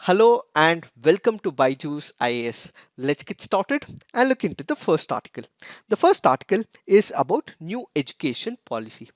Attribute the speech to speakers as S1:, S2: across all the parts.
S1: Hello and welcome to Byju's IAS. Let's get started and look into the first article. The first article is about new education policy.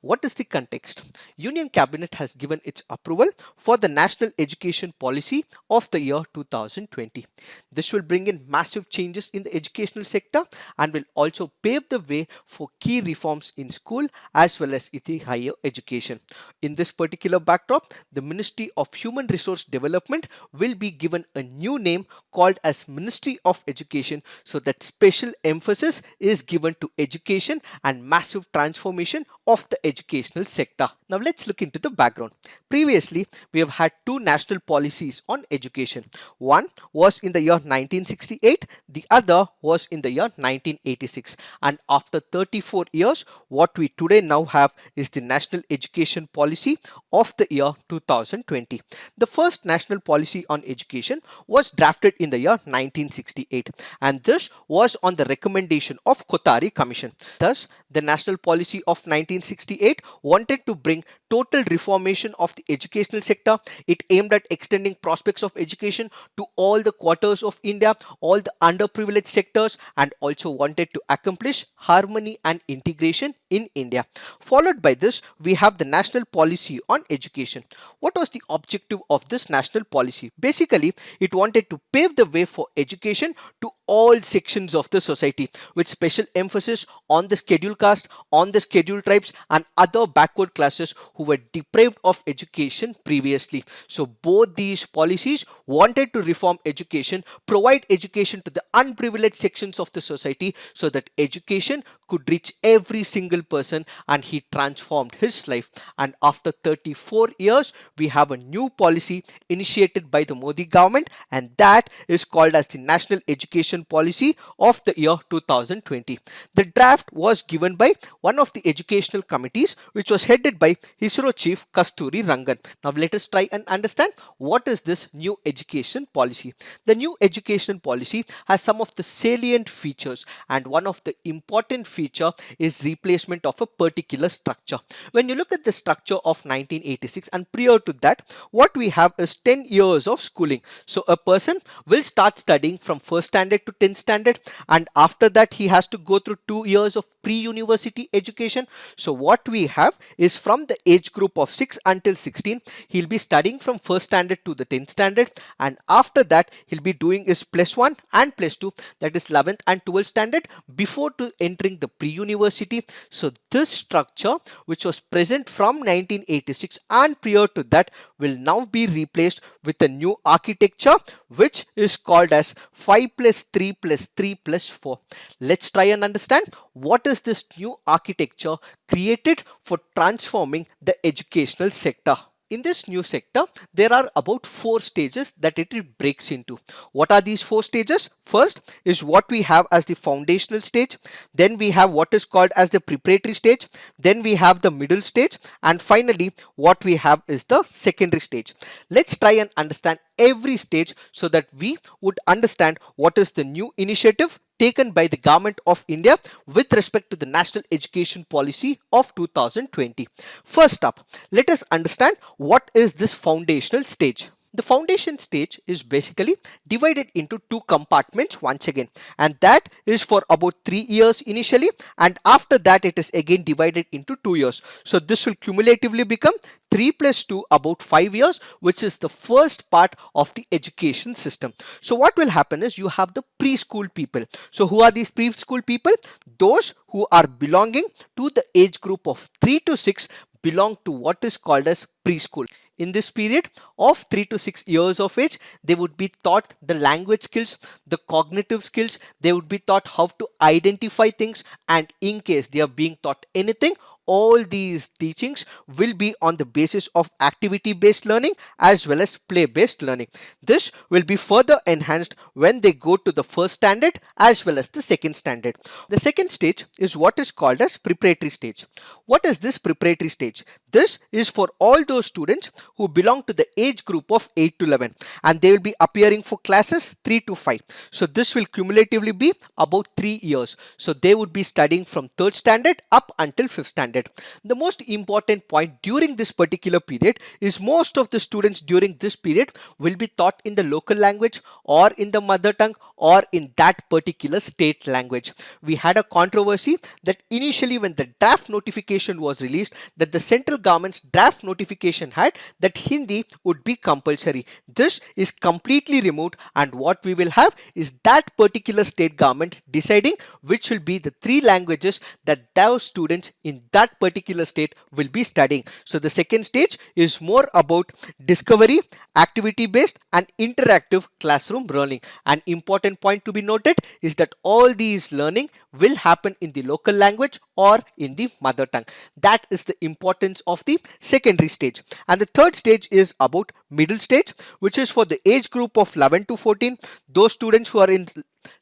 S1: What is the context? Union Cabinet has given its approval for the National Education Policy of the year 2020. This will bring in massive changes in the educational sector and will also pave the way for key reforms in school as well as in the higher education. In this particular backdrop, the Ministry of Human Resource Development will be given a new name called as Ministry of Education, so that special emphasis is given to education and massive transformation of the educational sector. Now let's look into the background. Previously, we have had two national policies on education. One was in the year 1968, the other was in the year 1986. And after 34 years, what we today now have is the National Education Policy of the year 2020. The first national policy on education was drafted in the year 1968, and this was on the recommendation of Kothari Commission. Thus, the national policy of 1968 wanted to bring total reformation of the educational sector. It aimed at extending prospects of education to all the quarters of India, all the underprivileged sectors, and also wanted to accomplish harmony and integration in India. Followed by this, we have the national policy on education. What was the objective of this national policy? Basically, it wanted to pave the way for education to all sections of the society, with special emphasis on the scheduled caste, on the scheduled tribes, and other backward classes who were deprived of education previously. So both these policies wanted to reform education, provide education to the unprivileged sections of the society, so that education could reach every single person and he transformed his life. And after 34 years, we have a new policy initiated by the Modi government, and that is called as the National Education Policy of the year 2020. The draft was given by one of the educational committees, which was headed by ISRO Chief Kasturi Rangan. Now let us try and understand what is this new education policy. The new education policy has some of the salient features, and one of the important feature is replacement of a particular structure. When you look at the structure of 1986 and prior to that, what we have is 10 years of schooling. So a person will start studying from first standard to 10th standard, and after that he has to go through 2 years of pre-university education. So what we have is from the age group of 6 until 16, he'll be studying from first standard to the 10th standard, and after that he'll be doing his plus 1 and plus 2, that is 11th and 12th standard, before to entering the pre-university. So this structure, which was present from 1986 and prior to that, will now be replaced with a new architecture, which is called as 5 plus 3 plus 3 plus 4. Let's try and understand what is this new architecture created for transforming the educational sector. In this new sector, there are about 4 stages that it breaks into. What are these 4 stages? First is what we have as the foundational stage. Then we have what is called as the preparatory stage. Then we have the middle stage. And finally, what we have is the secondary stage. Let's try and understand every stage so that we would understand what is the new initiative taken by the government of India with respect to the National Education Policy of 2020. First up, let us understand what is this foundational stage. The foundation stage is basically divided into two compartments once again, and that is for about 3 years initially, and after that it is again divided into 2 years. So this will cumulatively become 3 plus 2, about 5 years, which is the first part of the education system. So what will happen is you have the preschool people. So who are these preschool people? Those who are belonging to the age group of 3 to 6 belong to what is called as preschool. In this period of 3 to 6 years of age, they would be taught the language skills, the cognitive skills, they would be taught how to identify things, and in case they are being taught anything, all these teachings will be on the basis of activity based learning as well as play based learning. This will be further enhanced when they go to the first standard as well as the second standard. The second stage is what is called as preparatory stage. What is this preparatory stage? This is for all those students who belong to the age group of 8 to 11, and they will be appearing for classes 3 to 5. So this will cumulatively be about 3 years. So they would be studying from third standard up until fifth standard. standard. The most important point during this particular period is most of the students during this period will be taught in the local language or in the mother tongue or in that particular state language. We had a controversy that initially when the draft notification was released, that the central government's draft notification had that Hindi would be compulsory. This is completely removed, and what we will have is that particular state government deciding which will be the three languages that those students in that particular state will be studying. So the second stage is more about discovery, activity based and interactive classroom learning. An important point to be noted is that all these learning will happen in the local language or in the mother tongue. That is the importance of the secondary stage. And the third stage is about middle stage, which is for the age group of 11 to 14, those students who are in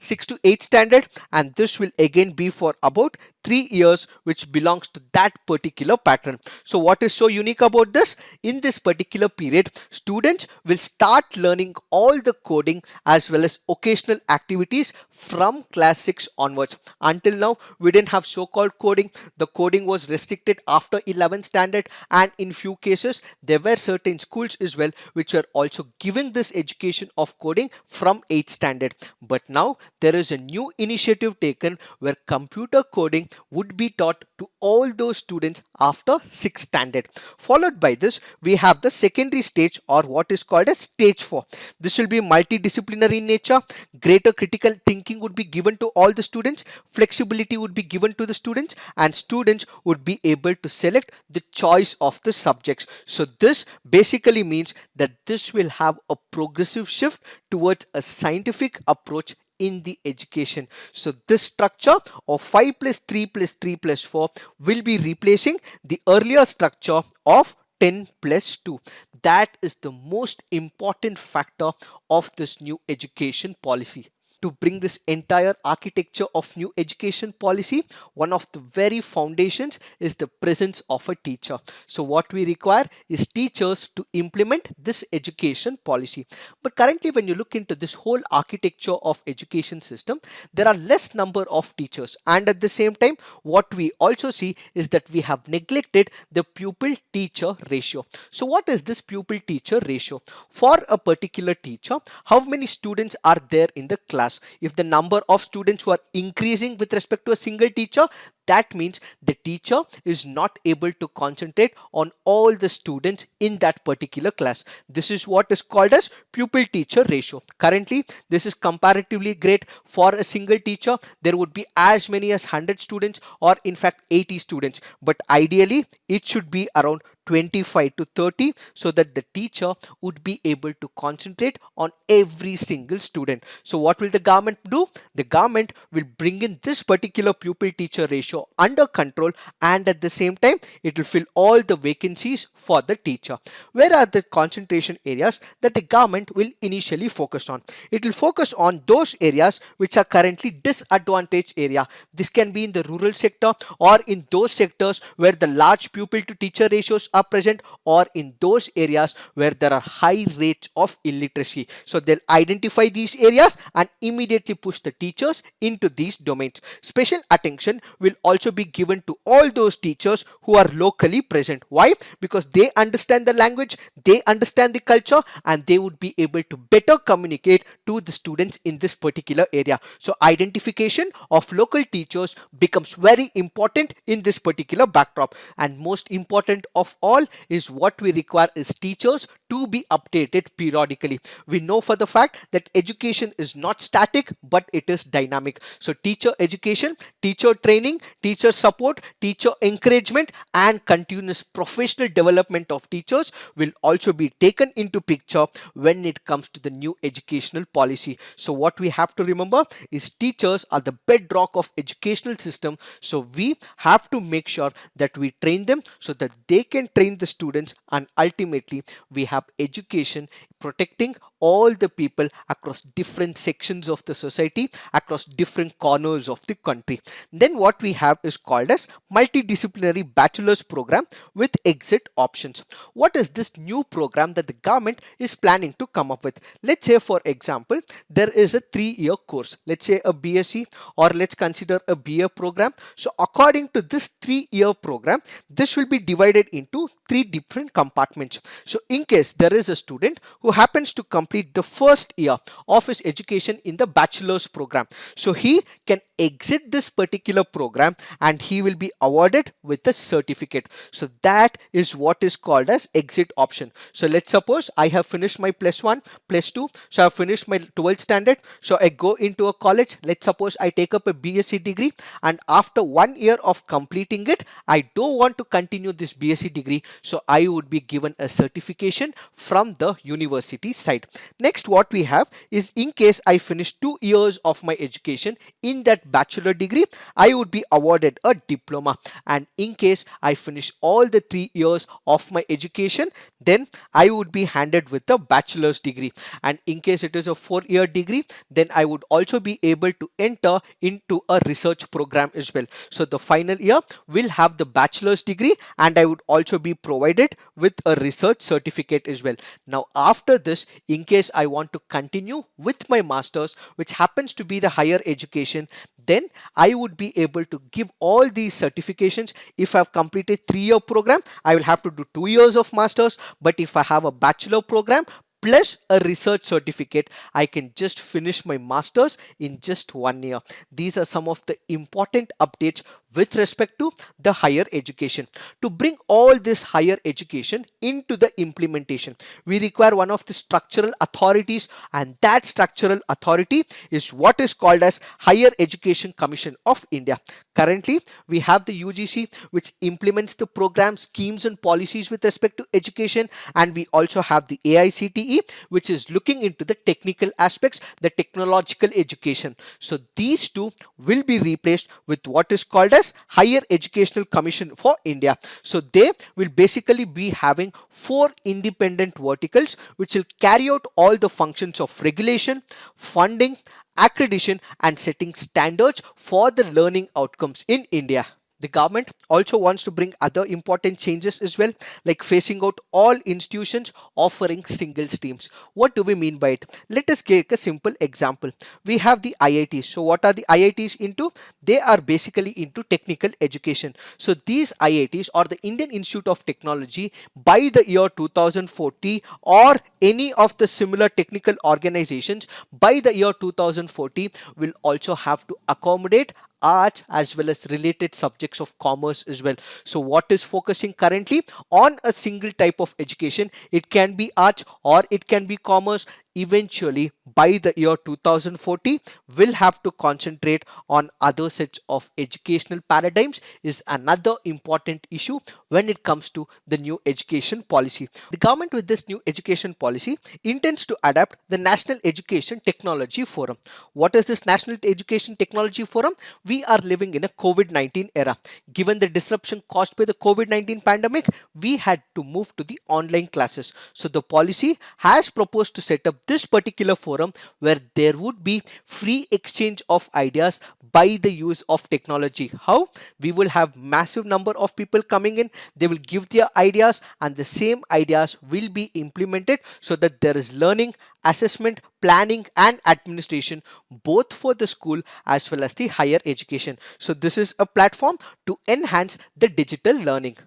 S1: 6 to 8 standard, and this will again be for about 3 years, which belongs to that particular pattern. So what is so unique about this? In this particular period, students will start learning all the coding as well as occasional activities from class 6 onwards. Until now, we didn't have so-called coding. The coding was restricted after 11th standard, and in few cases there were certain schools as well which were also giving this education of coding from 8th standard. But now there is a new initiative taken where computer coding would be taught to all those students after 6th standard. Followed by this, we have the secondary stage, or what is called as stage 4. This will be multidisciplinary in nature. Greater critical thinking would be given to all the students, flexibility would be given to the students, and students would be able to select the choice of the subjects. So this basically means that this will have a progressive shift towards a scientific approach in the education. So this structure of 5 plus 3 plus 3 plus 4 will be replacing the earlier structure of 10 plus 2. That is the most important factor of this new education policy. To bring this entire architecture of new education policy, one of the very foundations is the presence of a teacher. So what we require is teachers to implement this education policy. But currently, when you look into this whole architecture of education system, there are less number of teachers, and at the same time what we also see is that we have neglected the pupil teacher ratio. So what is this pupil teacher ratio? For a particular teacher, how many students are there in the class? If the number of students who are increasing with respect to a single teacher, that means the teacher is not able to concentrate on all the students in that particular class. This is what is called as pupil teacher ratio. Currently, this is comparatively great. For a single teacher, there would be as many as 100 students, or in fact 80 students, but ideally it should be around 25 to 30, so that the teacher would be able to concentrate on every single student. So what will the government do? The government will bring in this particular pupil teacher ratio under control, and at the same time it will fill all the vacancies for the teacher. Where are the concentration areas that the government will initially focus on? It will focus on those areas which are currently disadvantaged area. This can be in the rural sector, or in those sectors where the large pupil to teacher ratios are present, or in those areas where there are high rates of illiteracy. So they'll identify these areas and immediately push the teachers into these domains. Special attention will also be given to all those teachers who are locally present. Why? Because they understand the language, they understand the culture, and they would be able to better communicate to the students in this particular area. So identification of local teachers becomes very important in this particular backdrop. And most important of all is what we require is teachers to be updated periodically. We know for the fact that education is not static, but it is dynamic. So teacher education, teacher training, teacher support, teacher encouragement, and continuous professional development of teachers will also be taken into picture when it comes to the new educational policy. So what we have to remember is teachers are the bedrock of educational system. So we have to make sure that we train them so that they can train the students, and ultimately we have education protecting all the people across different sections of the society, across different corners of the country. Then what we have is called as multidisciplinary bachelor's program with exit options. What is this new program that the government is planning to come up with? Let's say, for example, there is a 3-year course, let's say a BSc, or let's consider a BA program. So according to this 3-year program, this will be divided into 3 different compartments. So in case there is a student who happens to complete the first year of his education in the bachelor's program, so he can exit this particular program and he will be awarded with a certificate. So that is what is called as exit option. So let's suppose I have finished my +1, +2, so I have finished my 12th standard, so I go into a college. Let's suppose I take up a BSc degree, and after 1 year of completing it, I don't want to continue this BSc degree, so I would be given a certification from the university side. Next, what we have is, in case I finish 2 years of my education in that bachelor degree, I would be awarded a diploma. And in case I finish all the 3 years of my education, then I would be handed with a bachelor's degree. And in case it is a 4-year degree, then I would also be able to enter into a research program as well. So the final year will have the bachelor's degree, and I would also be provided with a research certificate as well. Now after this, in case I want to continue with my master's, which happens to be the higher education, then I would be able to give all these certifications. If I've completed 3-year program, I will have to do 2 years of masters. But if I have a bachelor program plus a research certificate, I can just finish my masters in just 1 year. These are some of the important updates with respect to the higher education. To bring all this higher education into the implementation, we require one of the structural authorities, and that structural authority is what is called as Higher Education Commission of India. Currently, we have the UGC, which implements the programs, schemes and policies with respect to education, and we also have the AICTE, which is looking into the technical aspects, the technological education. So these two will be replaced with what is called as Higher Educational Commission for India. So they will basically be having 4 independent verticals which will carry out all the functions of regulation, funding, accreditation and setting standards for the learning outcomes in India. The government also wants to bring other important changes as well, like phasing out all institutions offering single streams. What do we mean by it? Let us take a simple example. We have the IITs. So what are the IITs into? They are basically into technical education. So these IITs, or the Indian Institute of Technology, by the year 2040, or any of the similar technical organizations by the year 2040, will also have to accommodate arts as well as related subjects of commerce as well. So what is focusing currently on a single type of education? It can be arts or it can be commerce. Eventually by the year 2040 will have to concentrate on other sets of educational paradigms, is another important issue when it comes to the new education policy. The government, with this new education policy, intends to adapt the National Education Technology Forum. What is this National Education Technology Forum? We are living in a COVID-19 era. Given the disruption caused by the COVID-19 pandemic, we had to move to the online classes. So the policy has proposed to set up this particular forum where there would be free exchange of ideas by the use of technology. How? We will have massive number of people coming in, they will give their ideas and the same ideas will be implemented so that there is learning, assessment, planning and administration both for the school as well as the higher education. So this is a platform to enhance the digital learning.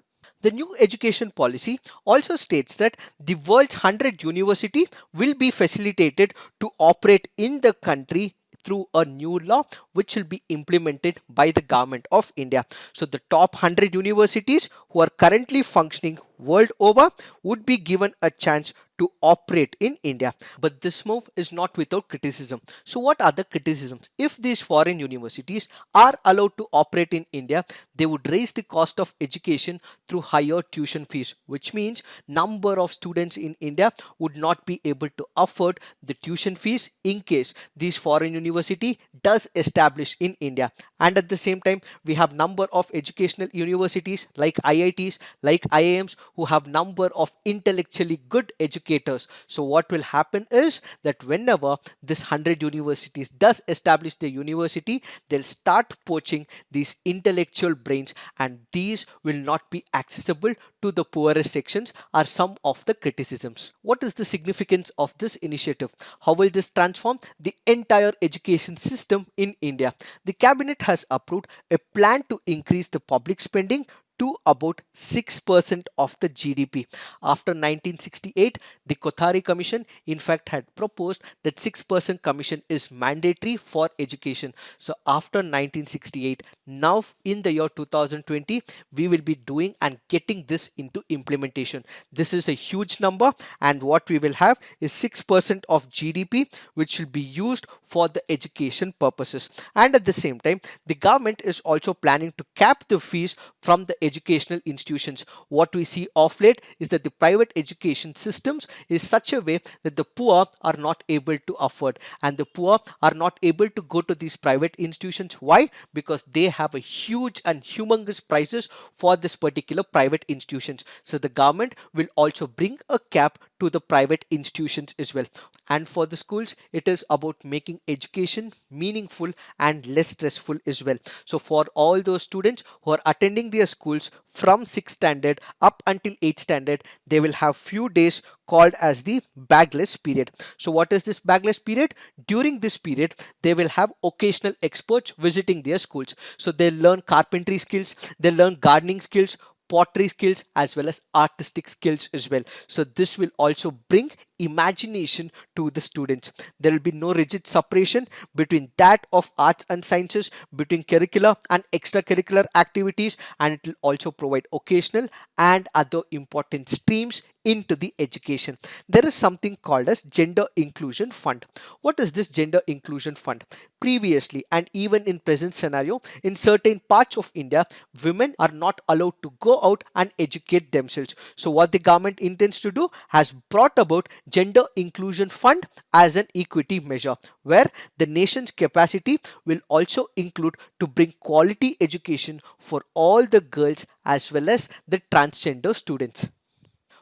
S1: The new education policy also states that the world's 100 university will be facilitated to operate in the country through a new law which will be implemented by the government of India. So the top 100 universities who are currently functioning world over would be given a chance to operate in India. But this move is not without criticism. So what are the criticisms? If these foreign universities are allowed to operate in India, they would raise the cost of education through higher tuition fees, which means number of students in India would not be able to afford the tuition fees in case these foreign university does establish in India. And at the same time, we have number of educational universities like IITs, like IIMs, who have number of intellectually good educators. So what will happen is that whenever this 100 universities does establish the university, they'll start poaching these intellectual brains, and these will not be accessible to the poorest sections, are some of the criticisms. What is the significance of this initiative? How will this transform the entire education system in India? The cabinet has approved a plan to increase the public spending to about 6% of the GDP. After 1968, the Kothari Commission in fact had proposed that 6% commission is mandatory for education. So after 1968, now in the year 2020, we will be doing and getting this into implementation. This is a huge number, and what we will have is 6% of GDP which will be used for the education purposes. And at the same time, the government is also planning to cap the fees from the educational institutions. What we see of late is that the private education systems is such a way that the poor are not able to afford, and the poor are not able to go to these private institutions. Why? Because they have a huge and humongous prices for this particular private institutions. So the government will also bring a cap to the private institutions as well. And for the schools, it is about making education meaningful and less stressful as well. So for all those students who are attending their schools from 6th standard up until 8th standard, they will have few days called as the bagless period. So what is this bagless period? During this period, they will have occasional experts visiting their schools. So they learn carpentry skills, they learn gardening skills, pottery skills, as well as artistic skills as well. So this will also bring imagination to the students. There will be no rigid separation between that of arts and sciences, between curricular and extracurricular activities, and it will also provide occasional and other important streams into the education. There is something called as gender inclusion fund. What is this gender inclusion fund? Previously and even in present scenario, in certain parts of India, women are not allowed to go out and educate themselves. So what the government intends to do has brought about gender inclusion fund as an equity measure, where the nation's capacity will also include to bring quality education for all the girls as well as the transgender students.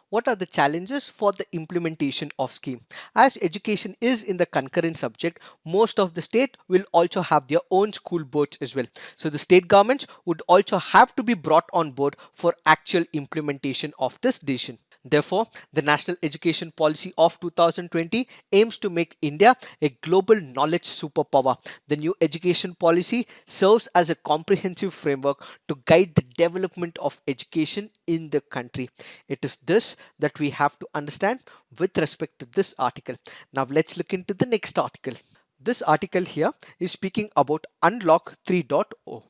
S1: What are the challenges for the implementation of scheme? As education is in the concurrent subject, most of the state will also have their own school boards as well. So the state governments would also have to be brought on board for actual implementation of this decision. Therefore, the National Education Policy of 2020 aims to make India a global knowledge superpower. The new education policy serves as a comprehensive framework to guide the development of education in the country. It is this that we have to understand with respect to this article. Now let's look into the next article. This article here is speaking about Unlock 3.0.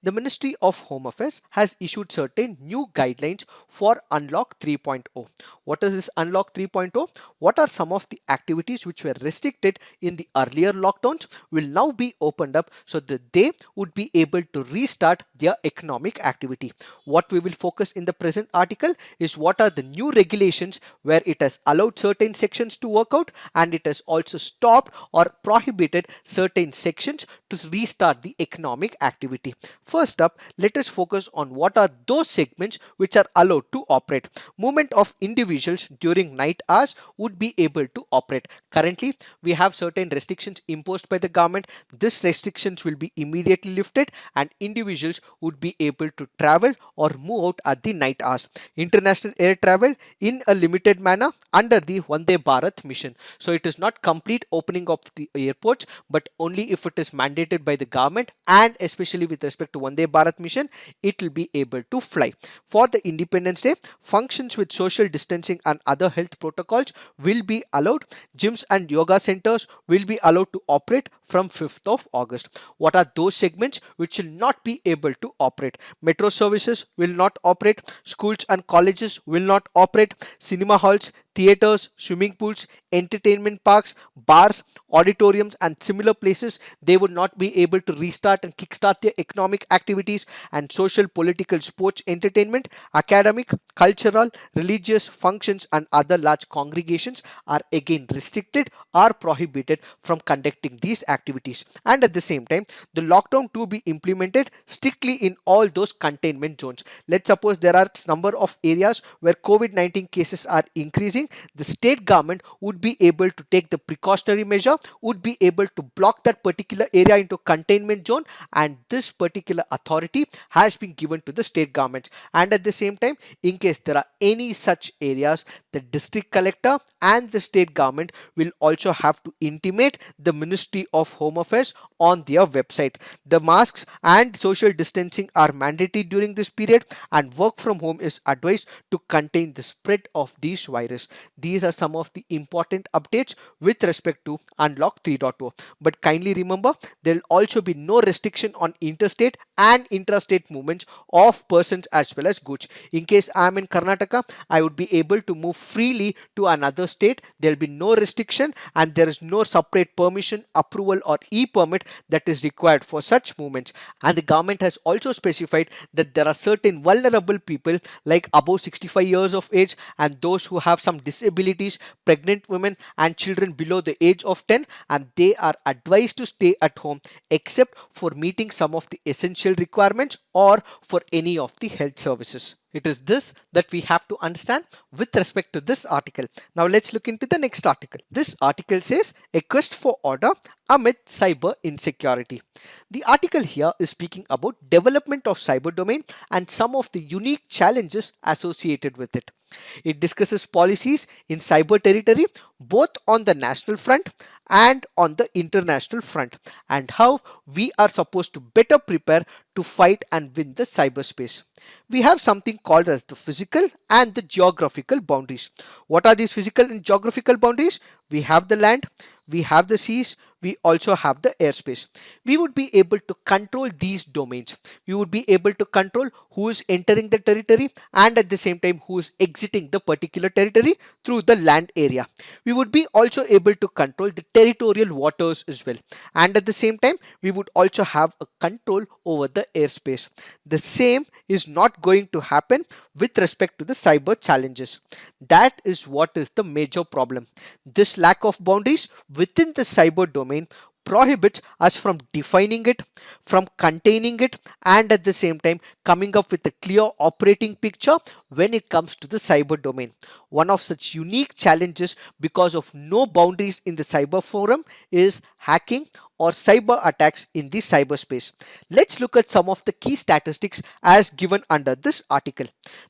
S1: The Ministry of Home Affairs has issued certain new guidelines for Unlock 3.0. What is this Unlock 3.0? What are some of the activities which were restricted in the earlier lockdowns will now be opened up so that they would be able to restart their economic activity. What we will focus in the present article is what are the new regulations where it has allowed certain sections to work out, and it has also stopped or prohibited certain sections to restart the economic activity. First up, let us focus on what are those segments which are allowed to operate. Movement of individuals during night hours would be able to operate. Currently, we have certain restrictions imposed by the government. These restrictions will be immediately lifted, and individuals would be able to travel or move out at the night hours. International air travel in a limited manner under the Vande Bharat mission. So it is not complete opening of the airports, but only if it is mandated by the government, and especially with respect to Vande Bharat mission, it will be able to fly. For the Independence Day, functions with social distancing and other health protocols will be allowed. Gyms and yoga centers will be allowed to operate from 5th of August. What are those segments which will not be able to operate? Metro services will not operate. Schools and colleges will not operate. Cinema halls, theaters, swimming pools, entertainment parks, bars, auditoriums, and similar places, they would not be able to restart and kickstart their economic activities, and social, political, sports, entertainment, academic, cultural, religious functions, and other large congregations are again restricted or prohibited from conducting these activities. And at the same time, the lockdown to be implemented strictly in all those containment zones. Let's suppose there are number of areas where COVID-19 cases are increasing. The state government would be able to take the precautionary measure, would be able to block that particular area into containment zone, and this particular authority has been given to the state governments. And at the same time, in case there are any such areas, the district collector and the state government will also have to intimate the Ministry of Home Affairs on their website. The masks and social distancing are mandatory during this period, and work from home is advised to contain the spread of these virus. These are some of the important updates with respect to Unlock 3.0. But kindly remember, there will also be no restriction on interstate and intrastate movements of persons as well as goods. In case I am in Karnataka, I would be able to move freely to another state. There will be no restriction, and there is no separate permission, approval, or e-permit that is required for such movements. And the government has also specified that there are certain vulnerable people like above 65 years of age, and those who have some disabilities, pregnant women, and children below the age of 10, and they are advised to stay at home except for meeting some of the essential requirements or for any of the health services. It is this that we have to understand with respect to this article. Now let's look into the next article. This article says a quest for order amid cyber insecurity. The article here is speaking about development of cyber domain and some of the unique challenges associated with it. It discusses policies in cyber territory both on the national front and on the international front, and how we are supposed to better prepare to fight and win the cyberspace. We have something called as the physical and the geographical boundaries. What are these physical and geographical boundaries? We have the land, we have the seas, we also have the airspace. We would be able to control these domains. We would be able to control who is entering the territory and at the same time who is exiting the particular territory through the land area. We would be also able to control the territorial waters as well. And at the same time, we would also have a control over the airspace. The same is not going to happen with respect to the cyber challenges. That is what is the major problem. This lack of boundaries within the cyber domain prohibits us from defining it, from containing it, and at the same time coming up with a clear operating picture when it comes to the cyber domain. One of such unique challenges because of no boundaries in the cyber forum is hacking or cyber attacks in the cyberspace. Let's look at some of the key statistics as given under this article.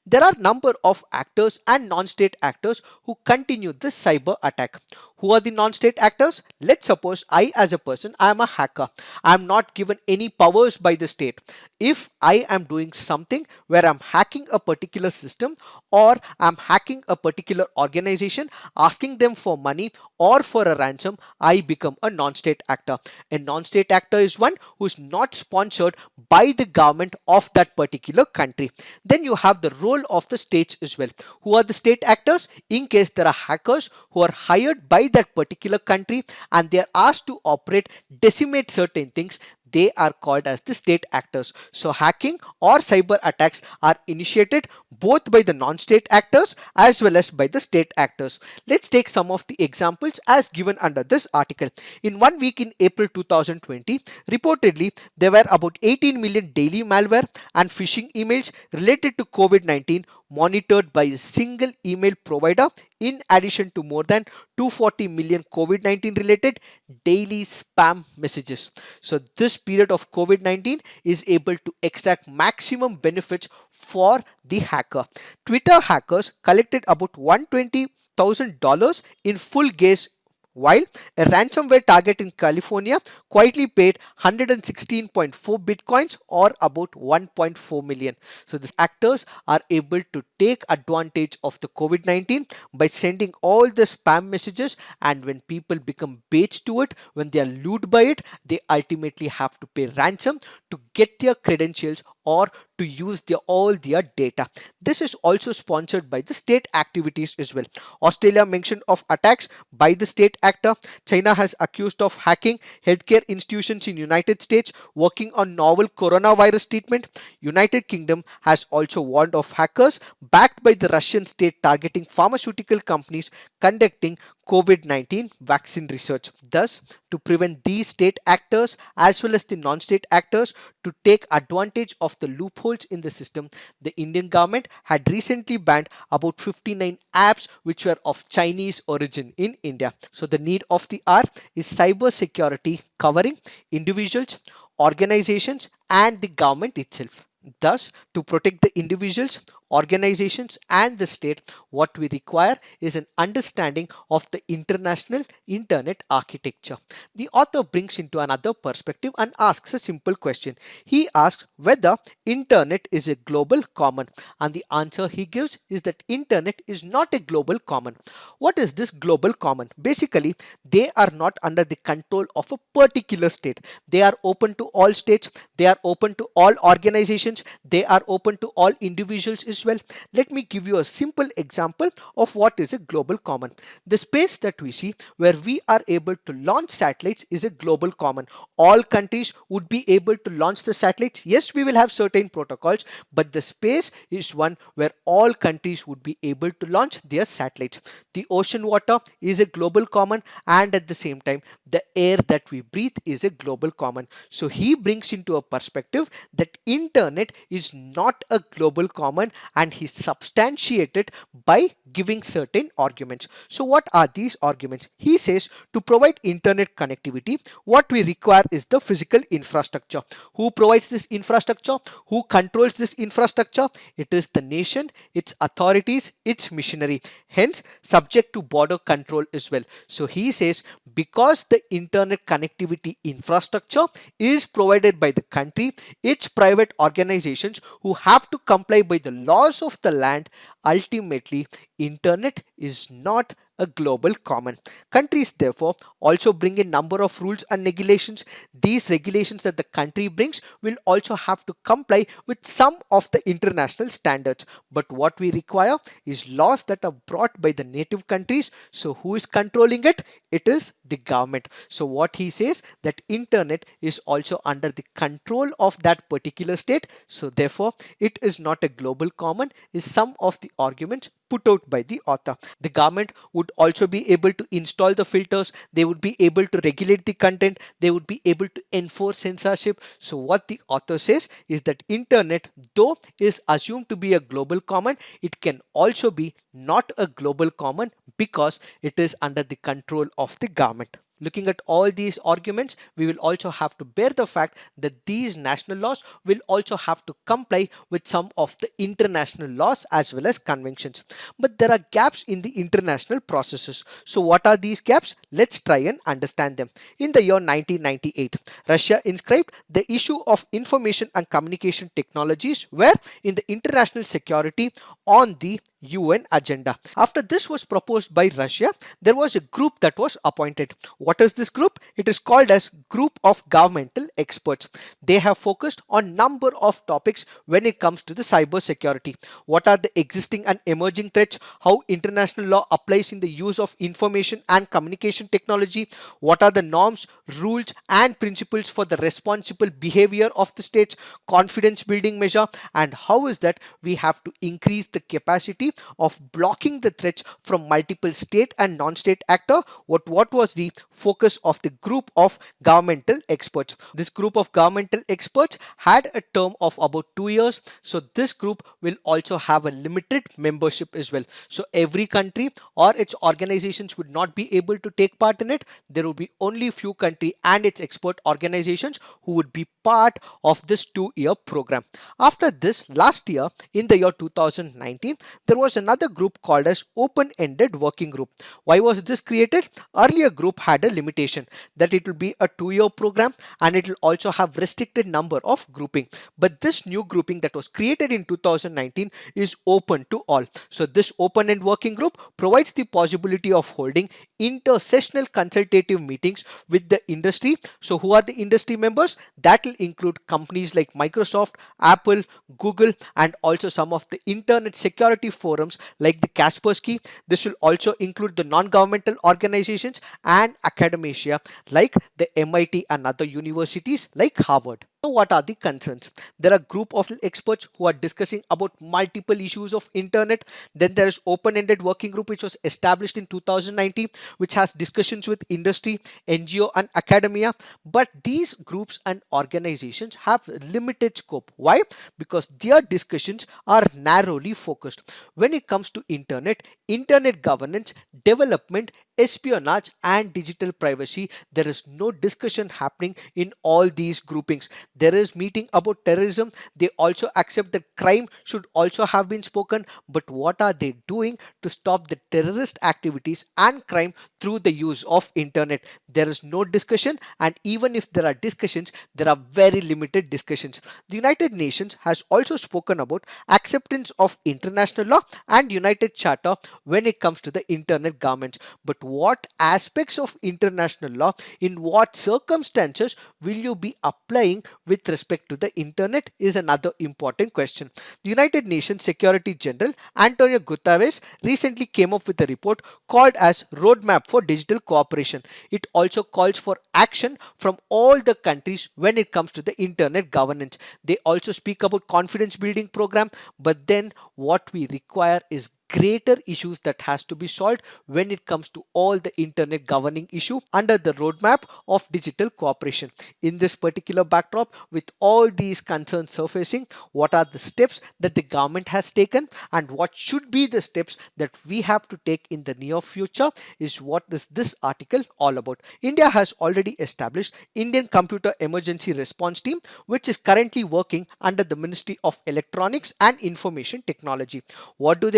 S1: There are number of actors and non-state actors who continue this cyber attack. Who are the non-state actors? Let's suppose I as a person, I am a hacker. I am not given any powers by the state. If I am doing something where I'm hacking a particular system or I'm hacking a particular organization, asking them for money or for a ransom, I become a non-state actor. A non-state actor is one who is not sponsored by the government of that particular country. Then you have the role of the states as well. Who are the state actors? In case there are hackers who are hired by that particular country and they are asked to operate, decimate certain things, they are called as the state actors. So hacking or cyber attacks are initiated both by the non-state actors as well as by the state actors. Let's take some of the examples as given under this article. In 1 week in April 2020, reportedly there were about 18 million daily malware and phishing emails related to COVID-19 monitored by a single email provider, in addition to more than 240 million COVID-19 related daily spam messages. So this period of COVID-19 is able to extract maximum benefits for the hacker. Twitter hackers collected about $120,000 in full gas, while a ransomware target in California quietly paid 116.4 bitcoins or about 1.4 million. So these actors are able to take advantage of the COVID-19 by sending all the spam messages, and when people become bait to it, when they are lured by it, they ultimately have to pay ransom to get their credentials or to use all their data. This is also sponsored by the state activities as well. Australia mentioned of attacks by the state actor. China has accused of hacking healthcare institutions in United States working on novel coronavirus treatment. United Kingdom has also warned of hackers backed by the Russian state targeting pharmaceutical companies conducting COVID-19 vaccine research. Thus, to prevent these state actors as well as the non-state actors to take advantage of the loopholes in the system, the Indian government had recently banned about 59 apps which were of Chinese origin in India. So the need of the hour is cyber security covering individuals, organizations and the government itself. Thus, to protect the individuals, organizations and the state, what we require is an understanding of the international internet architecture. The author brings into another perspective and asks a simple question. He asks whether internet is a global common, and the answer he gives is that internet is not a global common. What is this global common? Basically, they are not under the control of a particular state. They are open to all states, they are open to all organizations, they are open to all individuals as well. Let me give you a simple example of what is a global common. The space that we see where we are able to launch satellites is a global common. All countries would be able to launch the satellites. Yes, we will have certain protocols, but the space is one where all countries would be able to launch their satellites. The ocean water is a global common, and at the same time the air that we breathe is a global common. So he brings into a perspective that internet is not a global common, and he substantiated by giving certain arguments. So what are these arguments? He says to provide internet connectivity, what we require is the physical infrastructure. Who provides this infrastructure? Who controls this infrastructure? It is the nation, its authorities, its missionary, hence subject to border control as well. So he says because the internet connectivity infrastructure is provided by the country, its private organizations who have to comply by the laws of the land, ultimately internet is not a global common. Countries therefore also bring a number of rules and regulations. These regulations that the country brings will also have to comply with some of the international standards. But what we require is laws that are brought by the native countries. So who is controlling it? It is the government. So what he says that internet is also under the control of that particular state. So therefore it is not a global common is some of the arguments put out by the author. The government would also be able to install the filters, they would be able to regulate the content, they would be able to enforce censorship. So what the author says is that internet, though is assumed to be a global common, it can also be not a global common because it is under the control of the government. Looking at all these arguments, we will also have to bear the fact that these national laws will also have to comply with some of the international laws as well as conventions. But there are gaps in the international processes. So what are these gaps? Let's try and understand them. In the year 1998, Russia inscribed the issue of information and communication technologies were in the international security on the UN agenda. After this was proposed by Russia, there was a group that was appointed. What is this group? It is called as Group of Governmental Experts. They have focused on number of topics when it comes to the cyber security. What are the existing and emerging threats? How international law applies in the use of information and communication technology? What are the norms, rules and principles for the responsible behavior of the states? Confidence building measure, and how is that we have to increase the capacity of blocking the threats from multiple state and non-state actor. What was the focus of the group of governmental experts? This group of governmental experts had a term of about 2 years. So this group will also have a limited membership as well. So every country or its organizations would not be able to take part in it. There will be only few country and its expert organizations who would be part of this 2-year program. After this, last year in the year 2019, there was another group called as open-ended working group. Why was this created? Earlier group had a limitation that it will be a 2-year program and it will also have restricted number of grouping. But this new grouping that was created in 2019 is open to all. So this open-end working group provides the possibility of holding intersessional consultative meetings with the industry. So who are the industry members? That will include companies like Microsoft, Apple, Google, and also some of the internet security forums like the Kaspersky. This will also include the non-governmental organizations and academia like the MIT and other universities like Harvard. So what are the concerns? There are a group of experts who are discussing about multiple issues of internet. Then there is open-ended working group which was established in 2019, which has discussions with industry, NGO and academia. But these groups and organizations have limited scope. Why? Because their discussions are narrowly focused. When it comes to internet governance, development, espionage and digital privacy, there is no discussion happening in all these groupings. There is meeting about terrorism. They also accept that crime should also have been spoken, but what are they doing to stop the terrorist activities and crime through the use of internet? There is no discussion, and even if there are discussions, there are very limited discussions. The United Nations has also spoken about acceptance of international law and United Charter when it comes to the internet governance. But what aspects of international law, in what circumstances will you be applying with respect to the internet is another important question. The United Nations Security General Antonio Guterres recently came up with a report called as Roadmap for Digital Cooperation. It also calls for action from all the countries when it comes to the internet governance. They also speak about confidence building program, but then what we require is greater issues that has to be solved when it comes to all the internet governing issue under the roadmap of digital cooperation. In this particular backdrop, with all these concerns surfacing, what are the steps that the government has taken and what should be the steps that we have to take in the near future is what is this article all about. India has already established Indian Computer Emergency Response Team, which is currently working under the Ministry of Electronics and Information Technology. What do?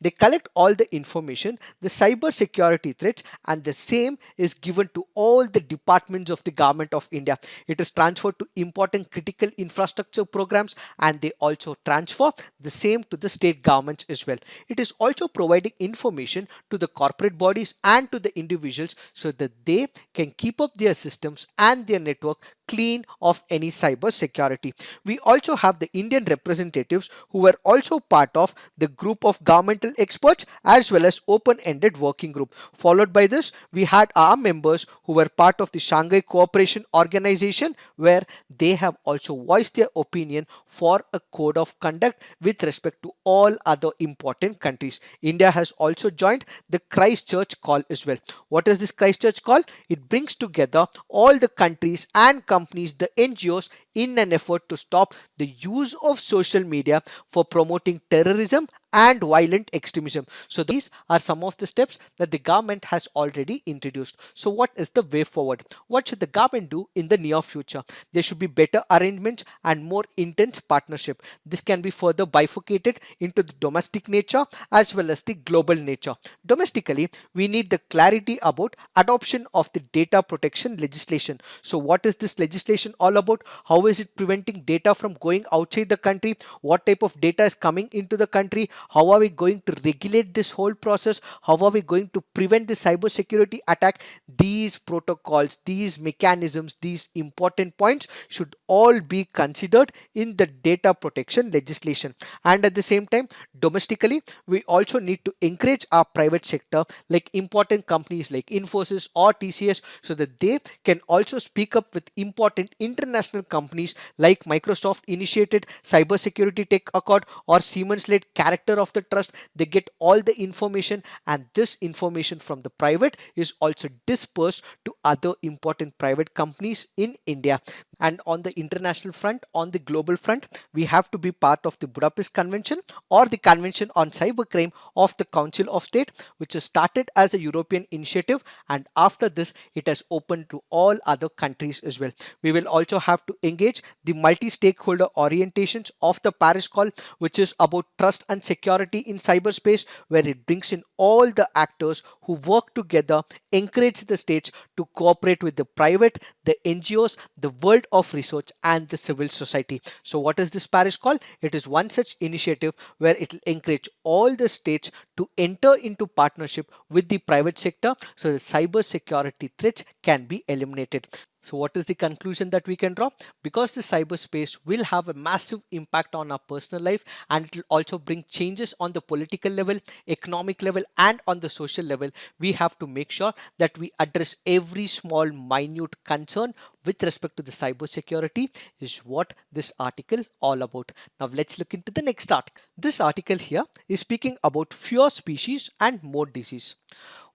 S1: They collect all the information, the cyber security threats, and the same is given to all the departments of the government of India. It is transferred to important critical infrastructure programs, and they also transfer the same to the state governments as well. It is also providing information to the corporate bodies and to the individuals so that they can keep up their systems and their network clean of any cyber security. We also have the Indian representatives who were also part of the group of governmental experts as well as open-ended working group. Followed by this, we had our members who were part of the Shanghai Cooperation Organization, where they have also voiced their opinion for a code of conduct with respect to all other important countries. India has also joined the Christchurch Call as well. What is this Christchurch Call? It brings together all the countries and companies, the NGOs, in an effort to stop the use of social media for promoting terrorism and violent extremism. So these are some of the steps that the government has already introduced. So what is the way forward? What should the government do in the near future? There should be better arrangements and more intense partnership. This can be further bifurcated into the domestic nature as well as the global nature. Domestically, we need the clarity about adoption of the data protection legislation. So what is this legislation all about? How is it preventing data from going outside the country? What type of data is coming into the country? How are we going to regulate this whole process? How are we going to prevent the cyber security attack? These protocols, these mechanisms, these important points should all be considered in the data protection legislation. And at the same time, domestically, we also need to encourage our private sector like important companies like Infosys or TCS so that they can also speak up with important international companies like Microsoft initiated cybersecurity tech accord or Siemens led character of the trust. They get all the information, and this information from the private is also dispersed to other important private companies in India. And on the international front, on the global front, we have to be part of the Budapest Convention or the Convention on Cybercrime of the Council of State, which was started as a European initiative, and after this it has opened to all other countries as well. We will also have to engage the multi-stakeholder orientations of the Paris Call, which is about trust and security security in cyberspace, where it brings in all the actors who work together, encourage the states to cooperate with the private, the NGOs, the world of research, and the civil society. So, what is this Paris call? It is one such initiative where it will encourage all the states to enter into partnership with the private sector so the cyber security threats can be eliminated. So what is the conclusion that we can draw? Because the cyberspace will have a massive impact on our personal life, and it will also bring changes on the political level, economic level, and on the social level, we have to make sure that we address every small minute concern with respect to the cyber security is what this article all about. Now let's look into the next article. This article here is speaking about fewer species and more disease.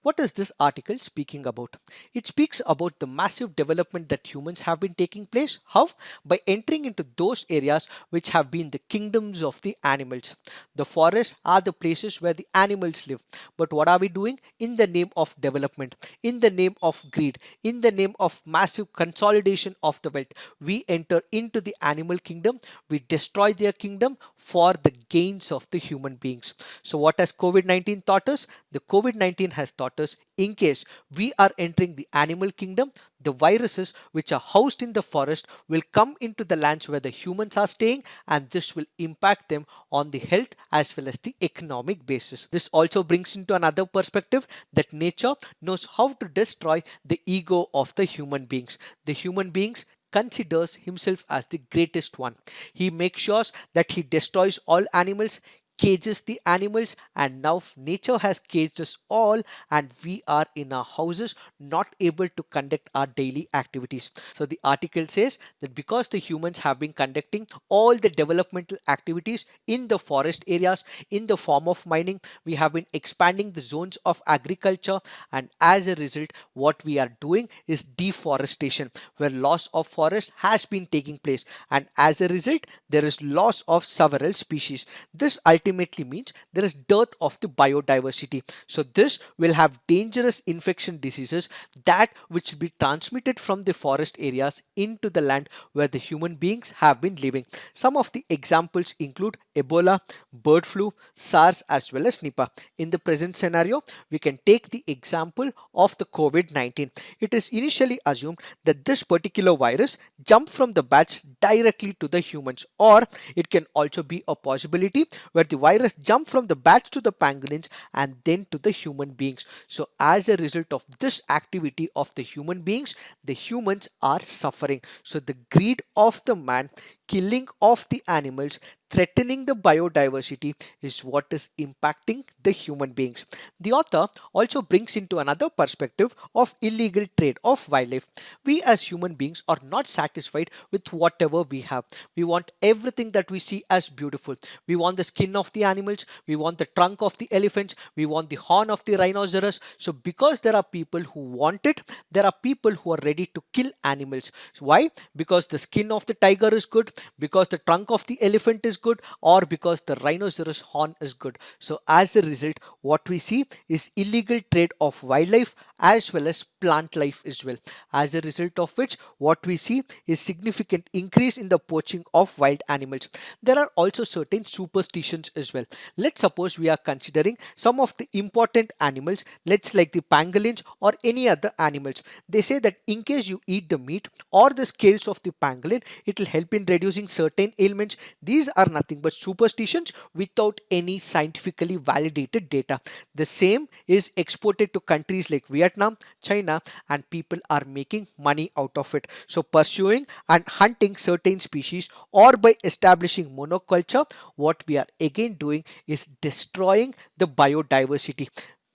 S1: What is this article speaking about? It speaks about the massive development that humans have been taking place. How? By entering into those areas which have been the kingdoms of the animals. The forests are the places where the animals live. But what are we doing? In the name of development, in the name of greed, in the name of massive consolidation of the wealth, we enter into the animal kingdom, we destroy their kingdom for the gains of the human beings. So what has COVID-19 taught us? The COVID-19 has taught us, in case we are entering the animal kingdom, the viruses which are housed in the forest will come into the lands where the humans are staying, and this will impact them on the health as well as the economic basis. This also brings into another perspective that nature knows how to destroy the ego of the human beings. The human beings considers himself as the greatest one. He makes sure that he destroys all animals, cages the animals, and now nature has caged us all, and we are in our houses not able to conduct our daily activities. So the article says that because the humans have been conducting all the developmental activities in the forest areas in the form of mining, we have been expanding the zones of agriculture, and as a result what we are doing is deforestation, where loss of forest has been taking place, and as a result there is loss of several species. This ultimately means there is dearth of the biodiversity. So this will have dangerous infection diseases that which will be transmitted from the forest areas into the land where the human beings have been living. Some of the examples include Ebola, bird flu, SARS, as well as Nipah. In the present scenario, we can take the example of the COVID-19. It is initially assumed that this particular virus jumped from the bats directly to the humans, or it can also be a possibility where the virus jumped from the bats to the pangolins and then to the human beings. So as a result of this activity of the human beings, the humans are suffering. So the greed of the man, killing of the animals, threatening the biodiversity is what is impacting the human beings. The author also brings into another perspective of illegal trade of wildlife. We as human beings are not satisfied with whatever we have. We want everything that we see as beautiful. We want the skin of the animals, we want the trunk of the elephants, we want the horn of the rhinoceros. So because there are people who want it, there are people who are ready to kill animals. Why? Because the skin of the tiger is good, because the trunk of the elephant is good, or because the rhinoceros horn is good. So as a result, what we see is illegal trade of wildlife as well as plant life as well. As a result of which, what we see is significant increase in the poaching of wild animals. There are also certain superstitions as well. Let's suppose we are considering some of the important animals, let's like the pangolins or any other animals. They say that in case you eat the meat or the scales of the pangolin, it will help in reducing certain ailments. These are nothing but superstitions without any scientifically validated data. The same is exported to countries like Vietnam, China, and people are making money out of it. So pursuing and hunting certain species or by establishing monoculture, what we are again doing is destroying the biodiversity.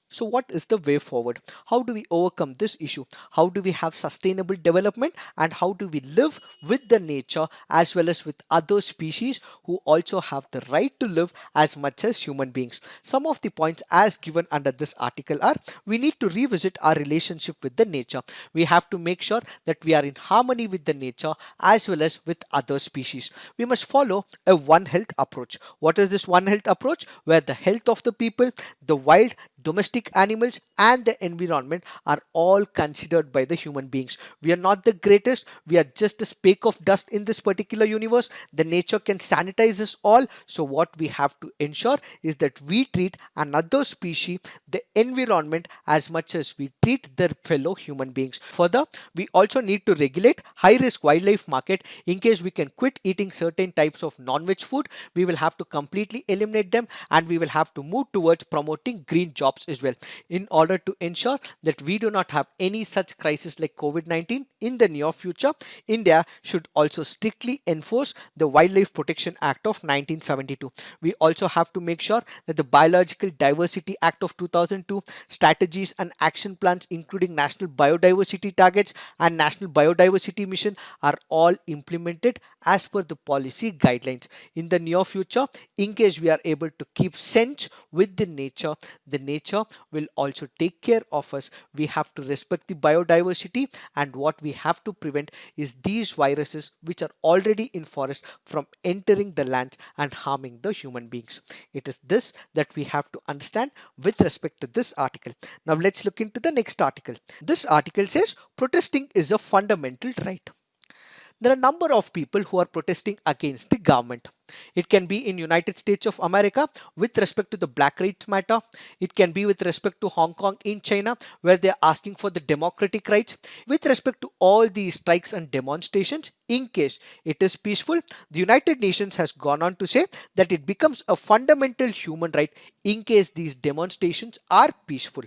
S1: So what is the way forward? How do we overcome this issue? How do we have sustainable development, and how do we live with the nature as well as with other species who also have the right to live as much as human beings? Some of the points as given under this article are: we need to revisit our relationship with the nature. We have to make sure that we are in harmony with the nature as well as with other species. We must follow a one health approach. What is this one health approach? Where the health of the people, the wild, domestic animals, and the environment are all considered by the human beings. We are not the greatest, we are just a speck of dust in this particular universe. The nature can sanitize us all. So what we have to ensure is that we treat another species, the environment, as much as we treat their fellow human beings. Further, we also need to regulate high risk wildlife market. In case we can quit eating certain types of non-veg food, we will have to completely eliminate them, and we will have to move towards promoting green jobs as well, in order to ensure that we do not have any such crisis like COVID-19 in the near future. India should also strictly enforce the Wildlife Protection Act of 1972. We also have to make sure that the Biological Diversity Act of 2002, strategies and action plans including national biodiversity targets and national biodiversity mission are all implemented as per the policy guidelines. In the near future, in case we are able to keep sense with the nature will also take care of us. We have to respect the biodiversity, and what we have to prevent is these viruses which are already in forest from entering the land and harming the human beings. It is this that we have to understand with respect to this article. Now let's look into the next article. This article says protesting is a fundamental right. There are a number of people who are protesting against the government. It can be in United States of America with respect to the Black Rights Matter. It can be with respect to Hong Kong in China, where they are asking for the democratic rights. With respect to all these strikes and demonstrations, in case it is peaceful, the United Nations has gone on to say that it becomes a fundamental human right in case these demonstrations are peaceful.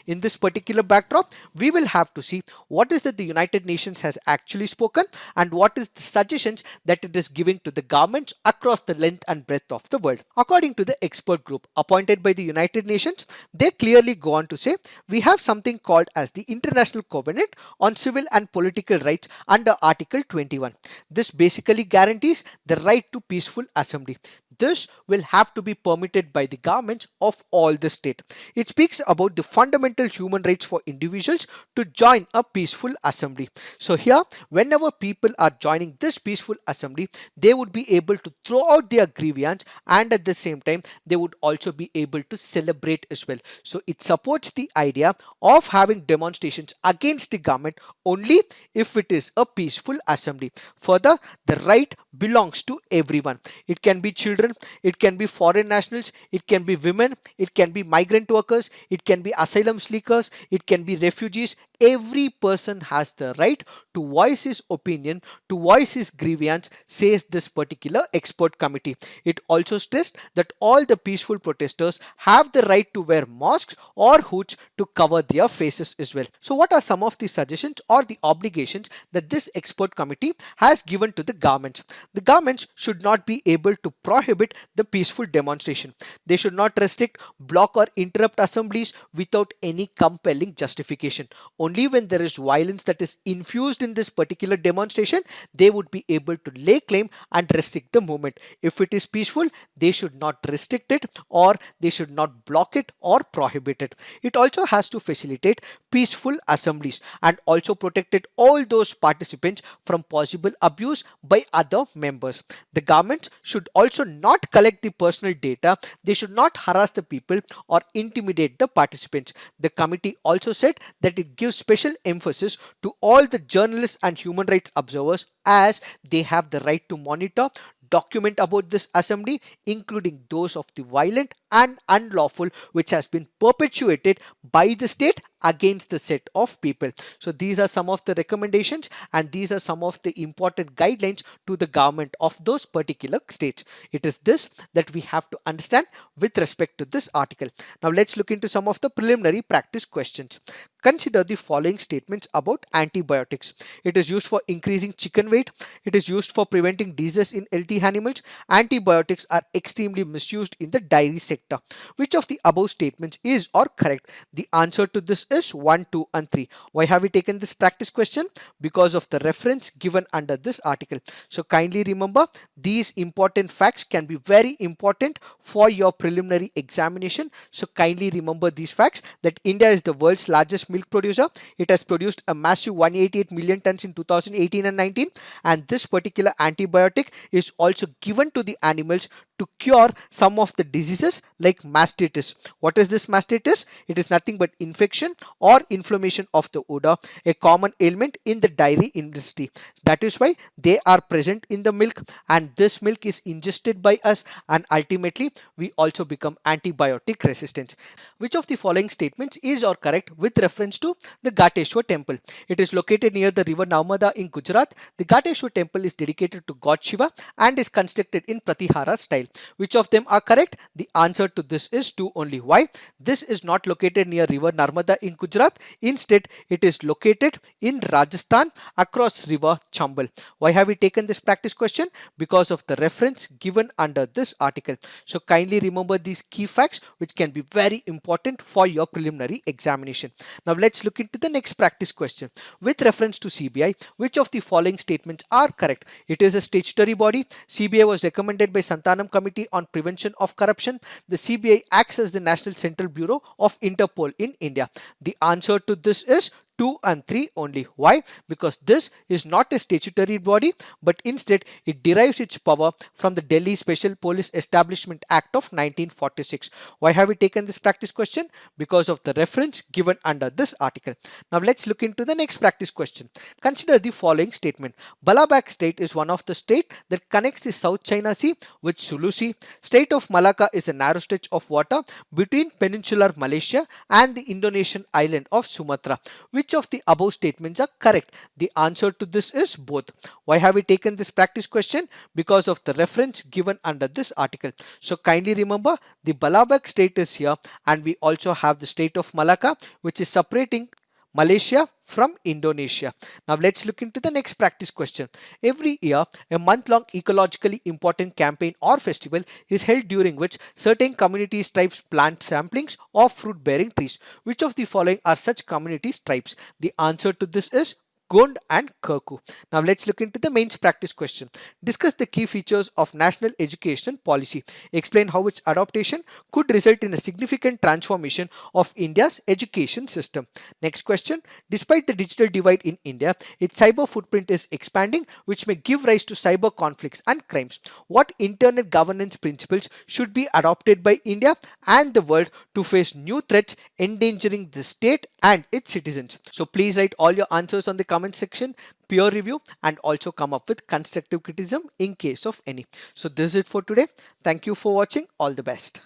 S1: In this particular backdrop, we will have to see what is that the United Nations has actually spoken and what is the suggestions that it is giving to the governments across the length and breadth of the world. According to the expert group appointed by the United Nations, they clearly go on to say we have something called as the International Covenant on Civil and Political Rights under Article 21. This basically guarantees the right to peaceful assembly. This will have to be permitted by the governments of all the state. It speaks about the fundamental human rights for individuals to join a peaceful assembly. So here, whenever people are joining this peaceful assembly, they would be able to throw out their grievance, and at the same time they would also be able to celebrate as well. So it supports the idea of having demonstrations against the government only if it is a peaceful assembly. Further, the right belongs to everyone. It can be children, it can be foreign nationals, it can be women, it can be migrant workers, it can be asylum seekers, it can be refugees. Every person has the right to voice his opinion, to voice his grievance, says this particular expert committee. It also stressed that all the peaceful protesters have the right to wear masks or hoods to cover their faces as well. So what are some of the suggestions or the obligations that this expert committee has given to the governments? The governments should not be able to prohibit the peaceful demonstration. They should not restrict, block or interrupt assemblies without any compelling justification. Only when there is violence that is infused in this particular demonstration, they would be able to lay claim and restrict the movement. If it is peaceful, they should not restrict it, or they should not block it or prohibit it. It also has to facilitate peaceful assemblies and also protected all those participants from possible abuse by other members. The governments should also not collect the personal data. They should not harass the people or intimidate the participants. The committee also said that it gives special emphasis to all the journalists and human rights observers, as they have the right to monitor, document about this assembly, including those of the violent and unlawful which has been perpetuated by the state against the set of people. So these are some of the recommendations, and these are some of the important guidelines to the government of those particular states. It is this that we have to understand with respect to this article. Now let's look into some of the preliminary practice questions. Consider the following statements about antibiotics. It is used for increasing chicken weight. It is used for preventing disease in healthy animals. Antibiotics are extremely misused in the dairy sector. Which of the above statements is or correct? The answer to this is 1, 2 and 3. Why have we taken this practice question? Because of the reference given under this article. So kindly remember, these important facts can be very important for your preliminary examination. So kindly remember these facts, that India is the world's largest milk producer. It has produced a massive 188 million tons in 2018 and 19, and this particular antibiotic is also given to the animals to cure some of the diseases like mastitis. What is this mastitis? It is nothing but infection or inflammation of the udder, a common ailment in the dairy industry. That is why they are present in the milk, and this milk is ingested by us, and ultimately we also become antibiotic resistant. Which of the following statements is or correct with reference to the Gateshwar temple? It is located near the river Narmada in Gujarat. The Gateshwar temple is dedicated to God Shiva and is constructed in Pratihara style. Which of them are correct? The answer to this is 2 only. Why? This is not located near river Narmada in Gujarat. Instead, it is located in Rajasthan across river Chambal. Why have we taken this practice question? Because of the reference given under this article. So kindly remember these key facts, which can be very important for your preliminary examination. Now let's look into the next practice question. With reference to CBI, which of the following statements are correct? It is a statutory body. CBI was recommended by Santanam Committee on Prevention of Corruption. The CBI acts as the National Central Bureau of Interpol in India. The answer to this is 2 and 3 only. Why? Because this is not a statutory body, but instead it derives its power from the Delhi Special Police Establishment Act of 1946. Why have we taken this practice question? Because of the reference given under this article. Now let's look into the next practice question. Consider the following statement. Balabak state is one of the states that connects the South China Sea with Sulu Sea. State of Malacca is a narrow stretch of water between peninsular Malaysia and the Indonesian island of Sumatra. Which of the above statements are correct? The answer to this is both. Why have we taken this practice question? Because of the reference given under this article. So kindly remember, the Balabak state is here, and we also have the state of Malacca, which is separating Malaysia from Indonesia. Now let's look into the next practice question. Every year, a month-long ecologically important campaign or festival is held, during which certain communities tribes plant samplings of fruit-bearing trees. Which of the following are such communities tribes? The answer to this is Gond and Kirku. Now let's look into the mains practice question. Discuss the key features of national education policy. Explain how its adaptation could result in a significant transformation of India's education system. Next question. Despite the digital divide in India, its cyber footprint is expanding, which may give rise to cyber conflicts and crimes. What internet governance principles should be adopted by India and the world to face new threats endangering the state and its citizens? So please write all your answers on the comment section, peer review, and also come up with constructive criticism in case of any. So this is it for today. Thank you for watching. All the best.